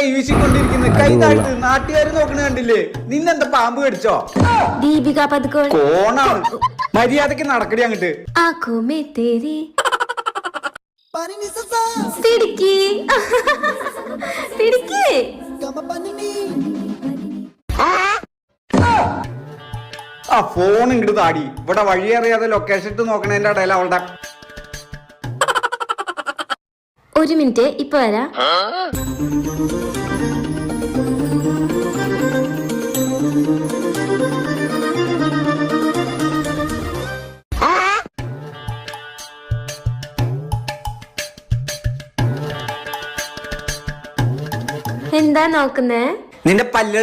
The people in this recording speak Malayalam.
കൈ വീശിക്കൊണ്ടിരിക്കുന്നത്. കൈ താഴ്ത്ത്, നാട്ടുകാര് നോക്കണ കണ്ടില്ലേ? നിന്നെന്താ പാമ്പ് കടിച്ചോ? ദീപിക പദുക്കോൺ കോണാണ്. മര്യാദക്ക് നടക്കടി അങ്ങട്ട്. ആഖോ മേ തേരി പിടിക്ക് പിടിക്ക്. ആ ഫോൺ ഇങ്ങോട്ട് താടി. ഇവിടെ വഴിയറിയാതെ ലൊക്കേഷൻ ഇട്ട് നോക്കണതിന്റെ ഇടയിൽ അവളുടെ ഒരു മിനിറ്റ്, ഇപ്പൊ വരാ. എന്താ നോക്കുന്നേ? നിന്റെ പല്ലുകൾ